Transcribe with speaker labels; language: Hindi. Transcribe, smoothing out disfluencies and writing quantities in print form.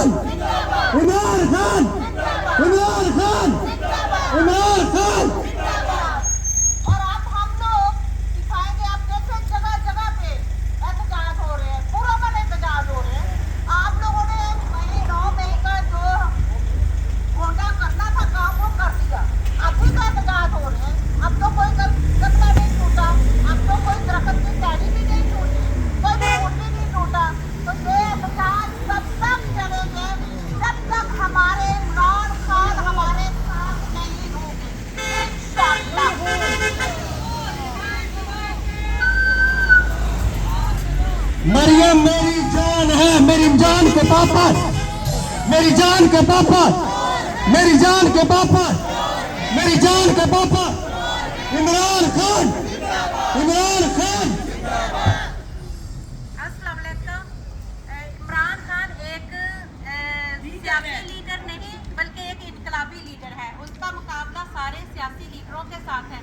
Speaker 1: खान इमरान खान इमरान खान इमरान खान।
Speaker 2: और अब हम लोग दिखाएंगे, आप देखें जगह जगह पे एहतजाज हो रहे हैं, पूरा मन एहतजाज हो रहे हैं। आप लोगों ने 9 मई का जो घोटा करना था काम वो कर दिया, अभी तो एहतजाज हो रहे हैं। अब तो कोई गमला नहीं टूटा, अब तो कोई दरख्त की टहनी भी नहीं टूटी, कोई फूल भी नहीं टूटा। तो ये एहतजाज तब तक चलेंगे जब तक हमारे इमरान खान हमारे साथ नहीं होंगे, इंशाअल्लाह।
Speaker 1: मरियम मेरी जान है, मेरी जान के पापा, मेरी जान के पापा, मेरी जान के पापा, मेरी जान के पापा इमरान खान इमरान खान।
Speaker 2: अस्सलाम वालेकुम। इमरान खान एक सियासी लीडर नहीं बल्कि एक इनकलाबी लीडर है। उसका मुकाबला सारे सियासी लीडरों के साथ है।